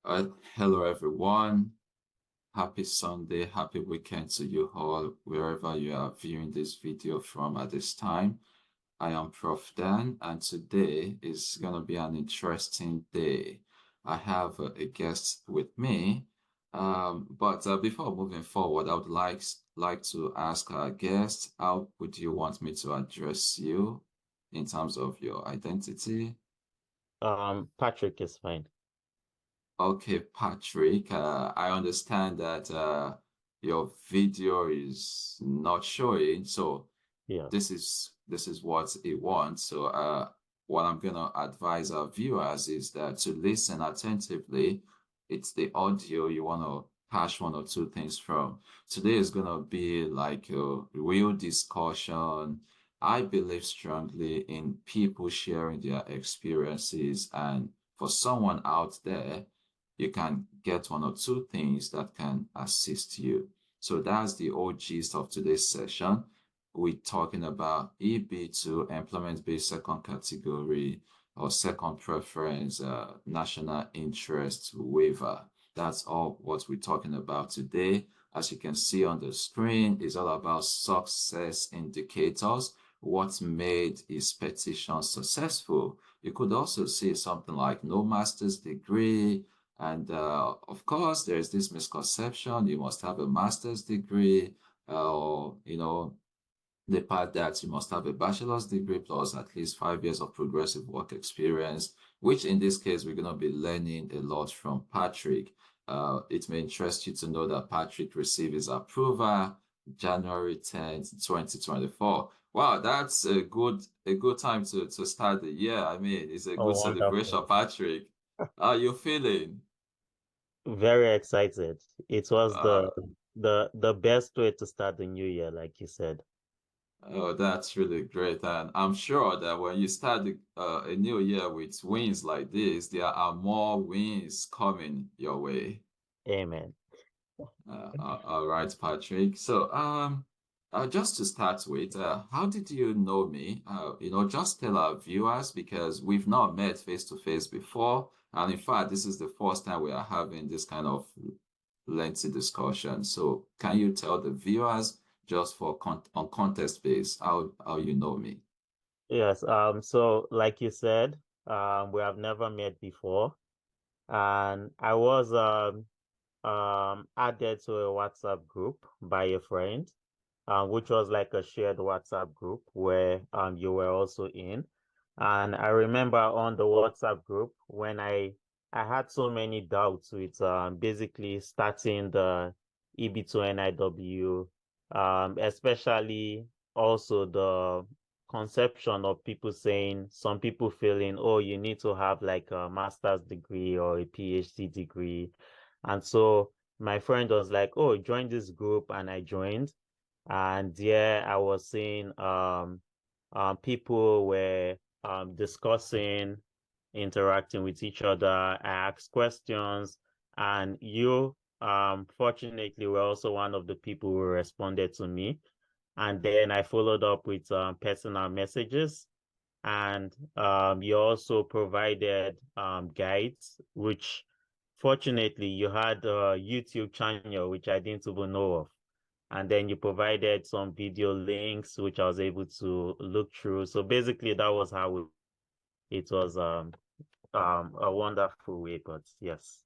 Hello, everyone. Happy Sunday, happy weekend to you all, wherever you are viewing this video from at this time. I am Prof. Dan, and today is going to be an interesting day. I have a guest with me, but before moving forward, I would like to ask our guest, how would you want me to address you in terms of your identity? Patrick is fine. Okay, Patrick, I understand that your video is not showing, so Yeah. this is what it wants. So what I'm gonna advise our viewers is that to listen attentively. It's the audio you wanna catch one or two things from. Today is gonna be like a real discussion. I believe strongly in people sharing their experiences, and for someone out there you can get one or two things that can assist you. So that's the whole gist of today's session. We're talking about EB2, employment-based second category or second preference, national interest waiver. That's all what we're talking about today. As you can see on the screen, it's all about success indicators. What made his petition successful? You could also see something like no master's degree, and of course, there's this misconception you must have a master's degree, or the part that you must have a bachelor's degree plus at least 5 years of progressive work experience, which in this case, we're going to be learning a lot from Patrick. It may interest you to know that Patrick received his approval January 10th, 2024. Wow, that's a good time to start the year. I mean, it's a good Oh, celebration, wonderful. Patrick. How are you feeling? Very excited. It was Uh, the best way to start the new year, like you said. Oh, that's really great. And I'm sure that when you start a new year with wins like this, there are more wins coming your way. Amen. All right, Patrick. So, just to start with, how did you know me? Just tell our viewers because we've not met face to face before. And in fact, this is the first time we are having this kind of lengthy discussion. So can you tell the viewers just for on context base how you know me? Yes, so like you said, we have never met before, and I was added to a WhatsApp group by a friend, which was like a shared WhatsApp group where you were also in. And I remember on the WhatsApp group when I had so many doubts with basically starting the EB2 NIW, especially also the conception of people saying some people feeling, oh, you need to have like a master's degree or a PhD degree. And so my friend was like, oh, join this group, and I joined. And yeah, I was seeing people were discussing, interacting with each other. I asked questions, and you fortunately were also one of the people who responded to me. And then I followed up with personal messages, and you also provided guides, which fortunately you had a YouTube channel, which I didn't even know of. And then you provided some video links, which I was able to look through. So basically, that was how it was a wonderful way, but yes.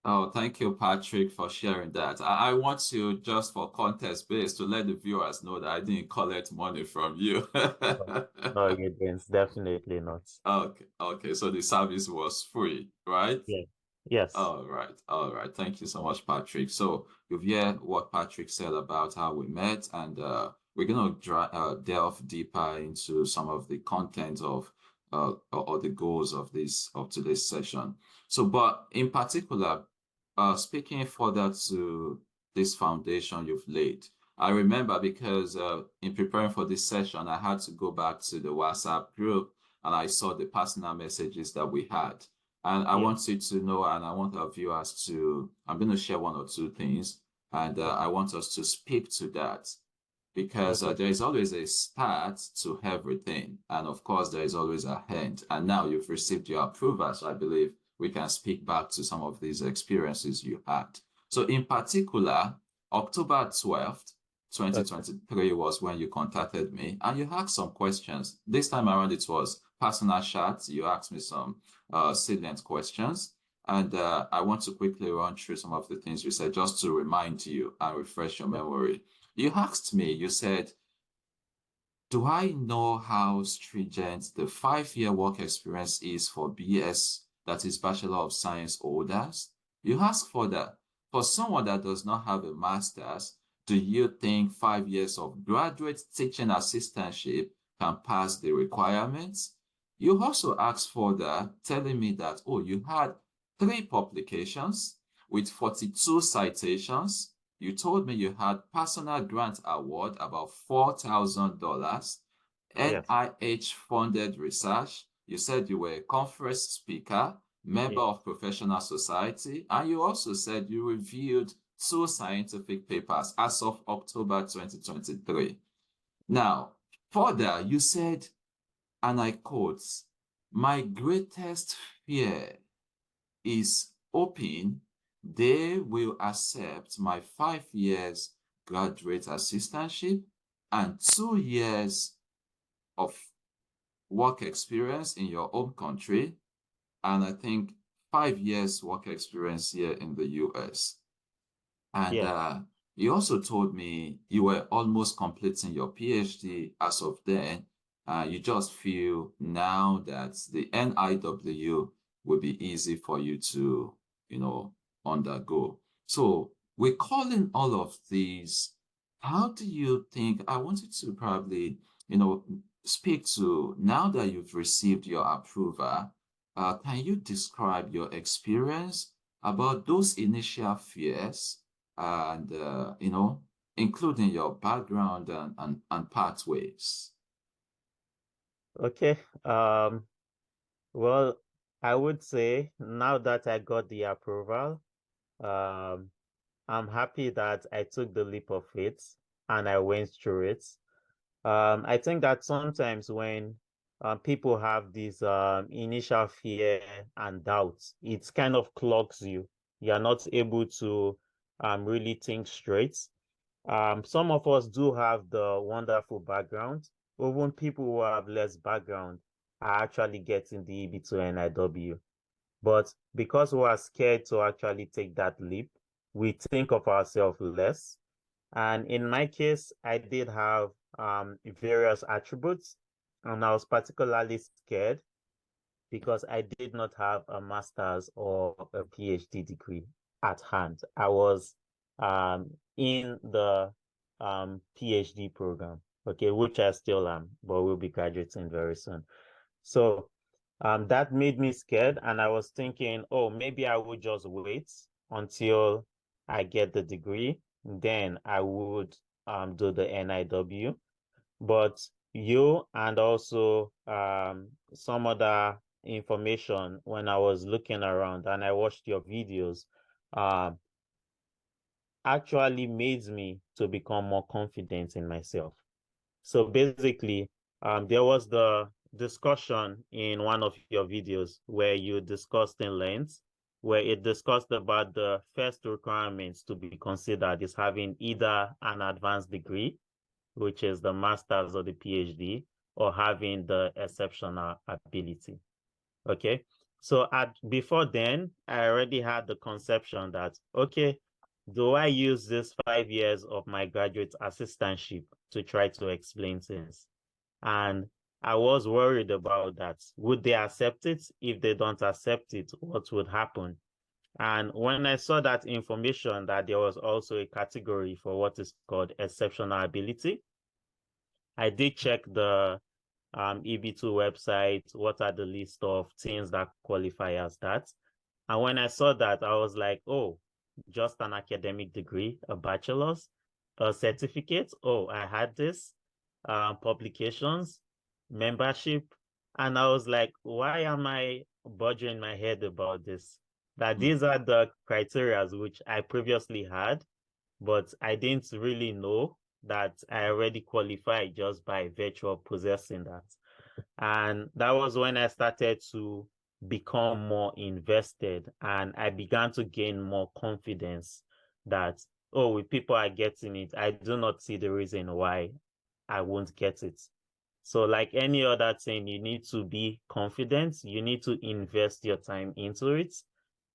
Oh, thank you, Patrick, for sharing that. I want to, just for context base, to let the viewers know that I didn't collect money from you. No, you didn't. Definitely not. Okay, so the service was free, right? Yeah. Yes. All right. Thank you so much, Patrick. So you've heard what Patrick said about how we met, and we're gonna delve deeper into some of the content of or the goals of today's session. So, but in particular, speaking further to this foundation you've laid, I remember because in preparing for this session, I had to go back to the WhatsApp group and I saw the personal messages that we had. And I Yeah. want you to know, and I want our viewers to, I'm going to share one or two things, and I want us to speak to that because Okay. there is always a start to everything. And of course, there is always a end. And now you've received your approval. So I believe we can speak back to some of these experiences you had. So in particular, October 12th, 2023 was when you contacted me and you asked some questions. This time around, it was personal chat. You asked me some salient questions. And I want to quickly run through some of the things you said just to remind you and refresh your memory. You asked me, you said, do I know how stringent the 5-year work experience is for BS, that is Bachelor of Science holders? You ask for that. For someone that does not have a master's, do you think 5 years of graduate teaching assistantship can pass the requirements? You also asked for that, telling me that, oh, you had 3 publications with 42 citations. You told me you had personal grant award, about $4,000, Yes. NIH-funded research. You said you were a conference speaker, member of professional society, and you also said you reviewed 2 scientific papers as of October 2023. Now, further, you said, and I quote, my greatest fear is hoping they will accept my 5 years graduate assistantship and 2 years of work experience in your home country, and I think 5 years work experience here in the US. And you also told me you were almost completing your PhD as of then. You just feel now that the NIW will be easy for you to, undergo. So we're calling all of these. How do you think, I wanted to probably, speak to, now that you've received your approval, can you describe your experience about those initial fears and, including your background and pathways? Okay. Well, I would say now that I got the approval, I'm happy that I took the leap of faith and I went through it. I think that sometimes when people have this initial fear and doubts, it kind of clogs you. You're not able to really think straight. Some of us do have the wonderful background. Even people who have less background are actually getting the EB2 NIW. But because we are scared to actually take that leap, we think of ourselves less. And in my case, I did have various attributes, and I was particularly scared because I did not have a master's or a PhD degree at hand. I was in the PhD program, okay, which I still am, but will be graduating very soon. So that made me scared, and I was thinking, oh, maybe I would just wait until I get the degree, then I would do the NIW. But you and also some other information when I was looking around and I watched your videos actually made me to become more confident in myself. So basically, there was the discussion in one of your videos where you discussed in length, where it discussed about the first requirements to be considered is having either an advanced degree, which is the master's or the PhD, or having the exceptional ability. Okay. So before then, I already had the conception that, okay, do I use this 5 years of my graduate assistantship to try to explain things? And I was worried about that. Would they accept it? If they don't accept it, what would happen? And when I saw that information that there was also a category for what is called exceptional ability, I did check the EB2 website, what are the list of things that qualify as that. And when I saw that, I was like, oh, just an academic degree, a bachelor's, a certificate. Oh, I had this, publications, membership. And I was like, why am I bothering my head about this? That these are the criteria which I previously had, but I didn't really know that I already qualified just by virtue of possessing that. And that was when I started to become more invested, and I began to gain more confidence that, oh, if people are getting it, I do not see the reason why I won't get it. So like any other thing, you need to be confident, you need to invest your time into it,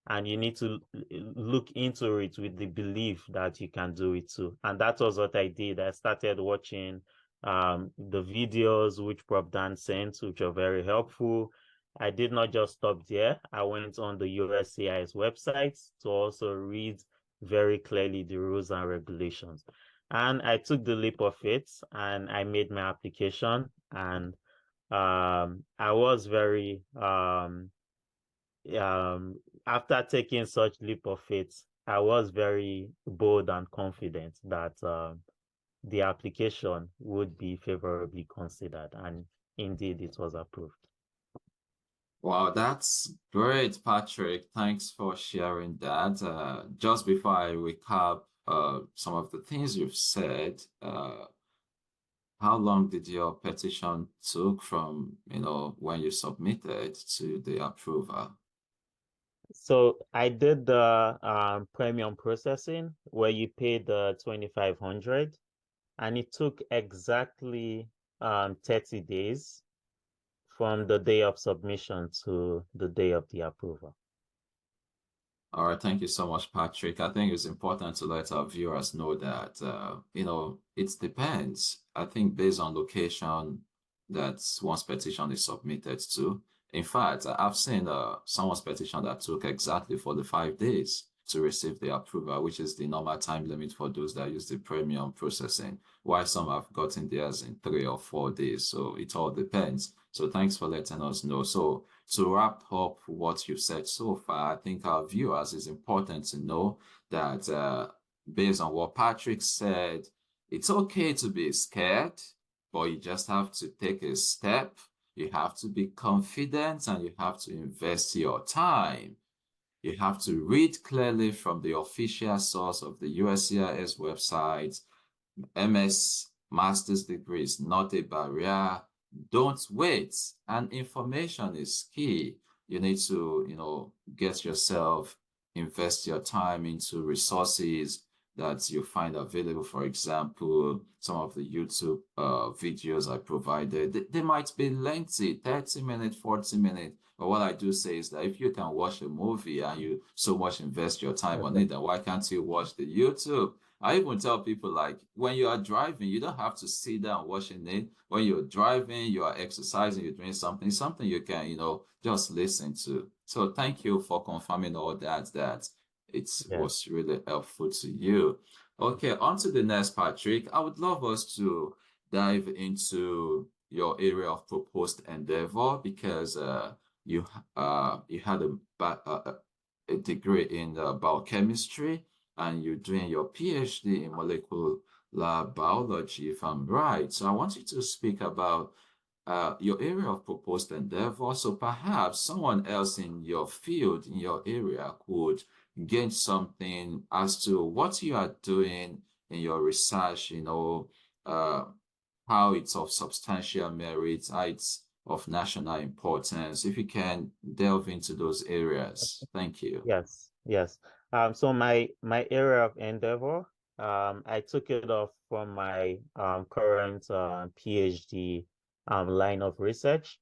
and you need to look into it with the belief that you can do it too. And that was what I did. I started watching the videos which Prof. Dan sent, which are very helpful. I did not just stop there. I went on the USCIS website to also read very clearly the rules and regulations. And I took the leap of faith and I made my application. And I was very after taking such leap of faith, I was very bold and confident that the application would be favorably considered, and indeed it was approved. Wow, that's great, Patrick. Thanks for sharing that. Just before I recap some of the things you've said, how long did your petition took from, when you submitted to the approval? So I did the premium processing where you pay the 2,500, and it took exactly 30 days from the day of submission to the day of the approval. All right, thank you so much, Patrick. I think it's important to let our viewers know that, it depends. I think based on location that one's petition is submitted to. In fact, I've seen someone's petition that took exactly 45 days to receive the approval, which is the normal time limit for those that use the premium processing, while some have gotten theirs in 3 or 4 days. So it all depends. So thanks for letting us know. So to wrap up what you've said so far, I think our viewers is important to know that based on what Patrick said, it's okay to be scared, but you just have to take a step. You have to be confident and you have to invest your time. You have to read clearly from the official source of the USCIS website. MS master's degree is not a barrier. Don't wait. And information is key. You need to, get yourself, invest your time into resources that you find available. For example, some of the YouTube videos I provided, they might be lengthy, 30 minutes, 40 minutes. But what I do say is that if you can watch a movie and you so much invest your time on it, then why can't you watch the YouTube? I even tell people, like, when you are driving, you don't have to sit down watching it. When you're driving, you are exercising, you're doing something you can, just listen to. So thank you for confirming all that it was really helpful to you. Okay, on to the next, Patrick. I would love us to dive into your area of proposed endeavor because you had a degree in biochemistry and you're doing your PhD in molecular biology, if I'm right. So I want you to speak about your area of proposed endeavor. So perhaps someone else in your field, in your area, could gain something as to what you are doing in your research, how it's of substantial merit, how it's of national importance. If you can delve into those areas. Thank you. Yes. So my area of endeavor, I took it off from my current PhD line of research.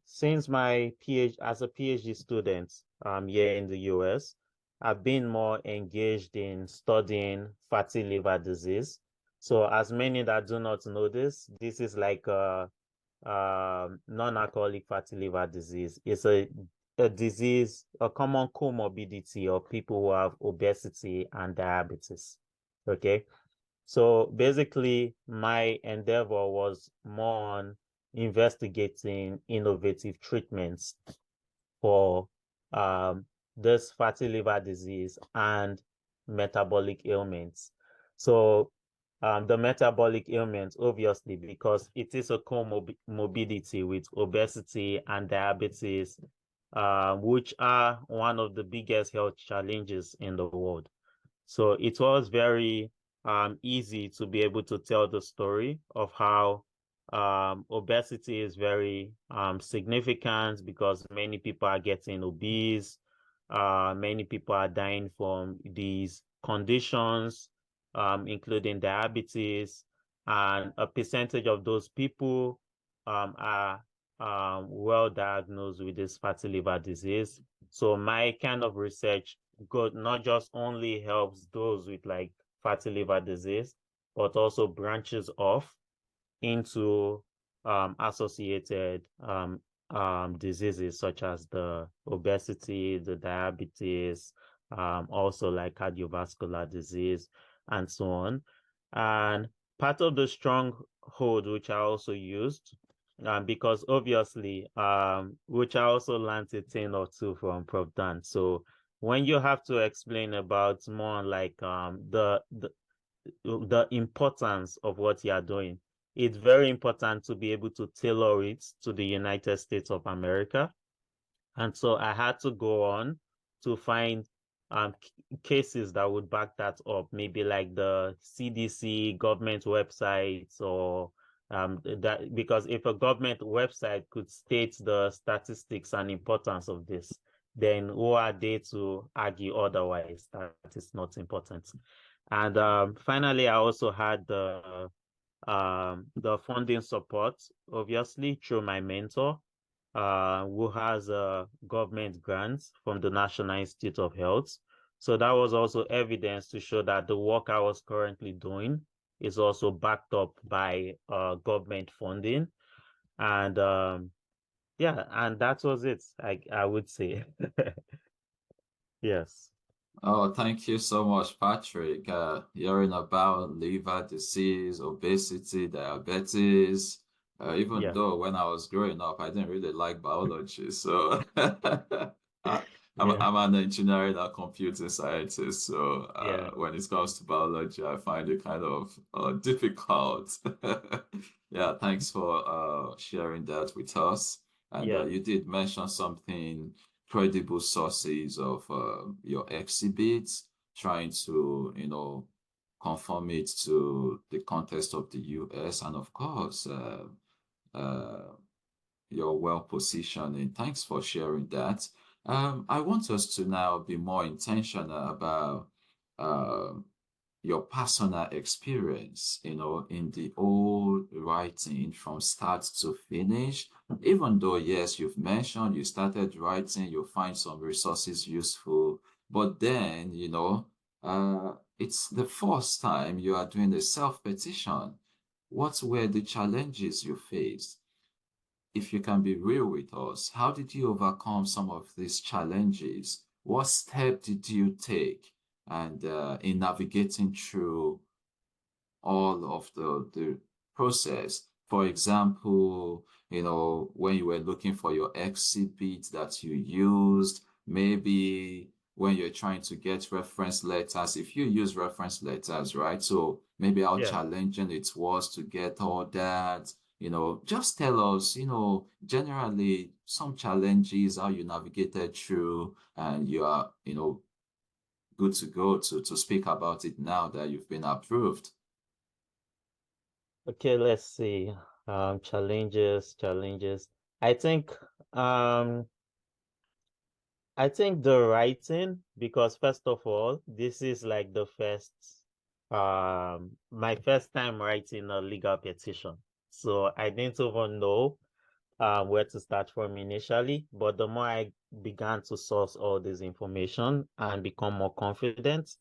Since my as a PhD student here in the US, I've been more engaged in studying fatty liver disease. So as many that do not know this is like a non-alcoholic fatty liver disease. It's a disease, a common comorbidity of people who have obesity and diabetes. Okay. So basically, my endeavor was more on investigating innovative treatments for this fatty liver disease and metabolic ailments. So the metabolic ailments, obviously, because it is a comorbidity with obesity and diabetes, which are one of the biggest health challenges in the world. So it was very easy to be able to tell the story of how obesity is very significant because many people are getting obese. Many people are dying from these conditions, including diabetes, and a percentage of those people are well diagnosed with this fatty liver disease. So my kind of research not just only helps those with like fatty liver disease, but also branches off into associated diseases such as the obesity, the diabetes, also like cardiovascular disease, and so on. And part of the stronghold, which I also used, because obviously, which I also learned a thing or two from Prof. Dan. So when you have to explain about more like the importance of what you are doing, it's very important to be able to tailor it to the United States of America. And so I had to go on to find cases that would back that up, maybe like the CDC government websites or that, because if a government website could state the statistics and importance of this, then who are they to argue otherwise that is not important? And finally, I also had the funding support, obviously, through my mentor, who has government grants from the National Institute of Health. So that was also evidence to show that the work I was currently doing is also backed up by government funding. And yeah, and that was it, I would say. Yes. Oh, thank you so much, Patrick. Hearing about liver disease, obesity, diabetes, even Yeah. though when I was growing up, I didn't really like biology. So I, Yeah. I'm an engineering and computer scientist. So Yeah. when it comes to biology, I find it kind of difficult. Yeah, thanks for sharing that with us. And Yeah. you did mention something credible sources of your exhibits, trying to, conform it to the context of the US, and of course, uh, you're well positioned. And thanks for sharing that. I want us to now be more intentional about um your personal experience, in the whole writing from start to finish. Even though, yes, you've mentioned you started writing, you find some resources useful, but then, it's the first time you are doing a self-petition. What were the challenges you faced? If you can be real with us, how did you overcome some of these challenges? What step did you take? And in navigating through all of the process. For example, when you were looking for your exhibit that you used, maybe when you're trying to get reference letters, if you use reference letters, right? So maybe how Yeah. challenging it was to get all that, just tell us, generally some challenges, how you navigated through, and you are, good to go to speak about it now that you've been approved. Okay, let's see. Challenges. I think um I think the writing, because first of all, this is like the first my first time writing a legal petition. So I didn't even know where to start from initially, but the more I began to source all this information and become more confident,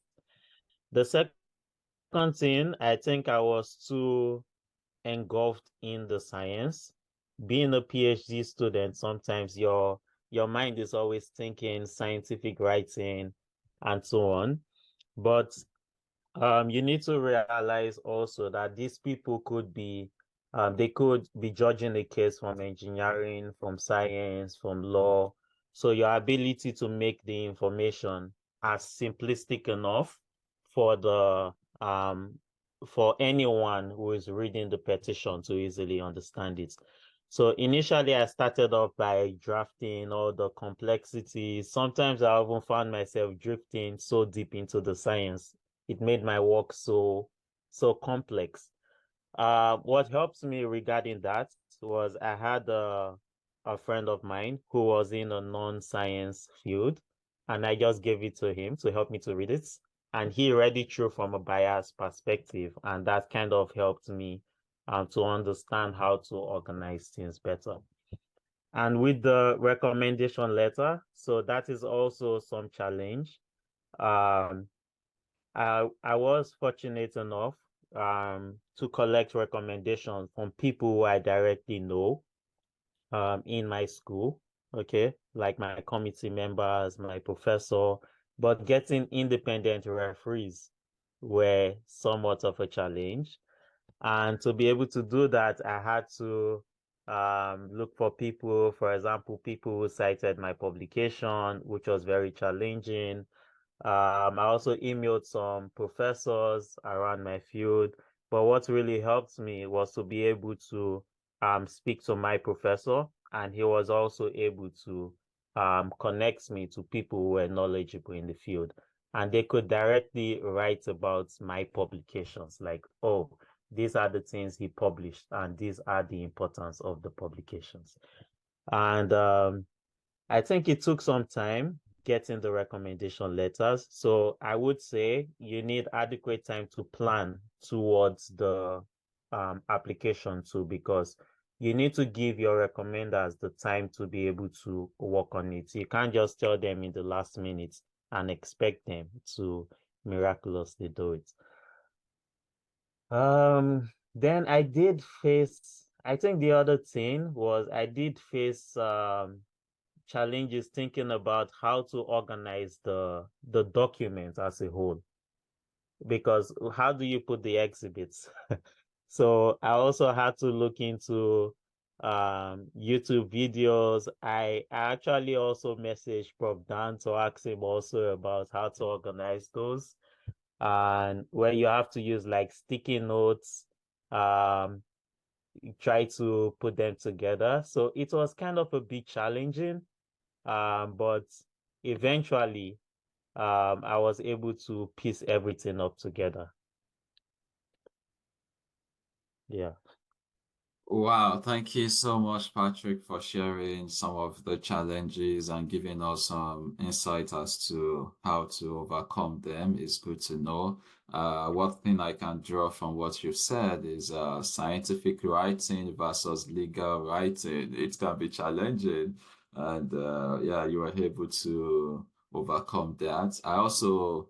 the second thing, I think I was too engulfed in the science. Being a PhD student, sometimes your mind is always thinking scientific writing and so on. But you need to realize also that these people could be they could be judging a case from engineering, from science, from law. So your ability to make the information as simplistic enough for the for anyone who is reading the petition to easily understand it. So initially I started off by drafting all the complexities. Sometimes I even found myself drifting so deep into the science. It made my work so complex. What helped me regarding that was I had a friend of mine who was in a non-science field, and I just gave it to him to help me to read it. And he read it through from a bias perspective, and that kind of helped me to understand how to organize things better. And with the recommendation letter, so that is also some challenge. Um, I was fortunate enough to collect recommendations from people who I directly know in my school, okay, like my committee members, my professor, but getting independent referees were somewhat of a challenge. And to be able to do that, I had to look for people, for example, people who cited my publication, which was very challenging. I also emailed some professors around my field, but what really helped me was to be able to speak to my professor, and he was also able to connect me to people who were knowledgeable in the field, and they could directly write about my publications, like, oh, these are the things he published, and these are the importance of the publications. And I think it took some time getting the recommendation letters. So I would say you need adequate time to plan towards the application too, because you need to give your recommenders the time to be able to work on it. You can't just tell them in the last minute and expect them to miraculously do it. Then I did face, I think the other thing was I did face challenges thinking about how to organize the document as a whole, because how do you put the exhibits? So I also had to look into YouTube videos. I actually also messaged Prof. Dan to ask him also about how to organize those, and where you have to use like sticky notes, um try to put them together. So it was kind of a bit challenging, but eventually I was able to piece everything up together. Yeah. Wow, thank you so much, Patrick, for sharing some of the challenges and giving us some insight as to how to overcome them. It's good to know. One thing I can draw from what you've said is scientific writing versus legal writing. It can be challenging. And yeah, you were able to overcome that. I also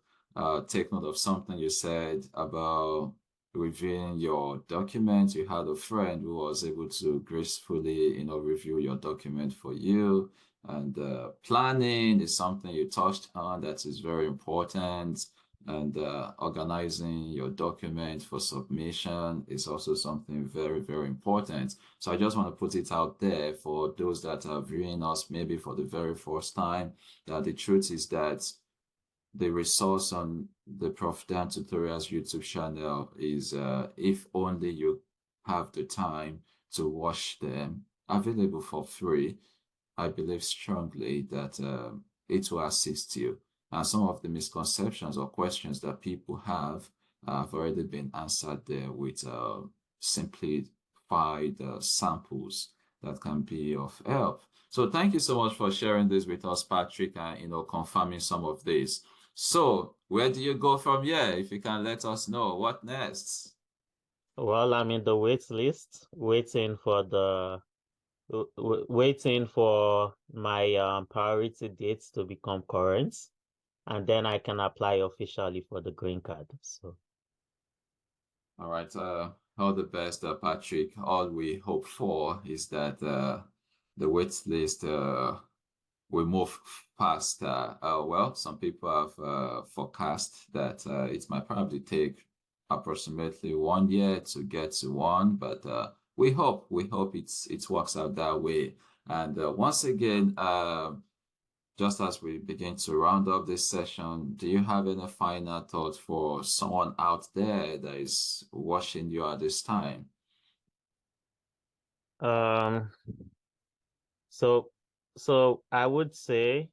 take note of something you said about reviewing your document. You had a friend who was able to gracefully, review your document for you. And planning is something you touched on that is very important. And organizing your document for submission is also something very, very important. So I just want to put it out there for those that are viewing us maybe for the very first time, that the truth is that the resource on the Prof. Dan Tutorials YouTube channel is, if only you have the time to watch them, available for free. I believe strongly that it will assist you. And some of the misconceptions or questions that people have already been answered there with simplified samples that can be of help. So thank you so much for sharing this with us, Patrick, and confirming some of this. So, where do you go from here? If you can let us know, what next? Well, I'm in the wait list, waiting for my priority dates to become current, and then I can apply officially for the green card. So, All right, all the best, Patrick. All we hope for is that the wait list will move fast. Well, some people have forecast that it might probably take approximately 1 year to get to one, but we hope it works out that way. And once again, just as we begin to round up this session, do you have any final thoughts for someone out there that is watching you at this time? um, so, so I would say,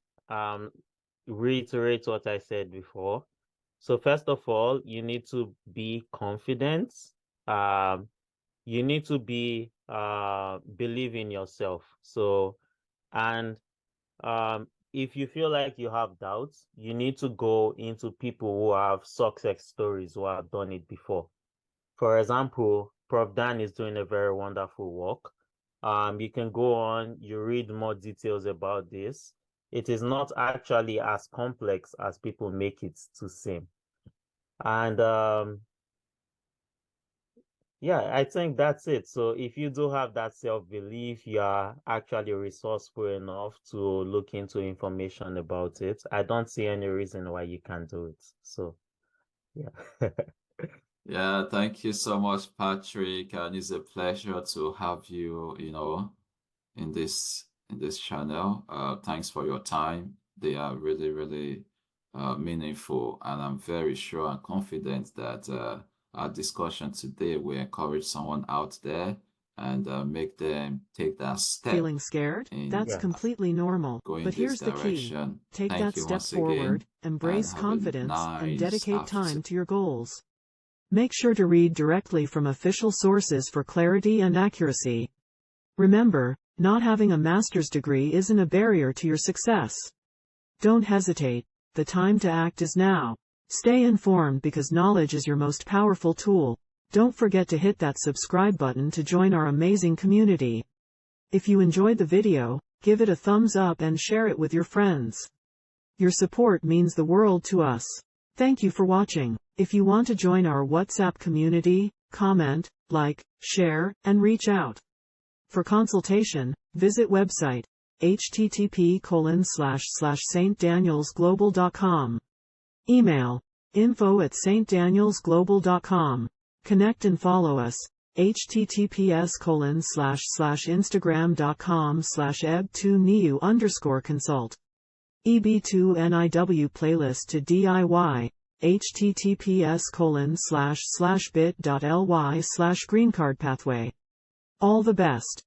reiterate what I said before. So first of all, you need to be confident. you need to be believe in yourself. So, and if you feel like you have doubts, you need to go into people who have success stories, who have done it before. For example, Prof. Dan is doing a very wonderful work. You can go on, you read more details about this. It is not actually as complex as people make it to seem. And yeah, I think that's it. So if you do have that self-belief, you are actually resourceful enough to look into information about it. I don't see any reason why you can't do it. So yeah. Yeah, thank you so much, Patrick. And it's a pleasure to have you, in this channel. Thanks for your time. They are really, really meaningful, and I'm very sure and confident that our discussion today will encourage someone out there and make them take that step. Feeling scared? That's Yeah. completely normal. Going But this here's the key. direction. Take Thank that you step once forward, again, embrace and have a confidence, and nice dedicate time afternoon. to your goals. Make sure to read directly from official sources for clarity and accuracy. Remember, not having a master's degree isn't a barrier to your success. Don't hesitate. The time to act is now. Stay informed because knowledge is your most powerful tool. Don't forget to hit that subscribe button to join our amazing community. If you enjoyed the video, give it a thumbs up and share it with your friends. Your support means the world to us. Thank you for watching. If you want to join our WhatsApp community, comment, like, share, and reach out. For consultation, visit website http://stdanielsglobal.com. Email info@stdanielsglobal.com. Connect and follow us https://instagram.com/EB2 NIW_consult. EB2 NIW playlist to DIY https://bit.ly/greencardpathway. All the best.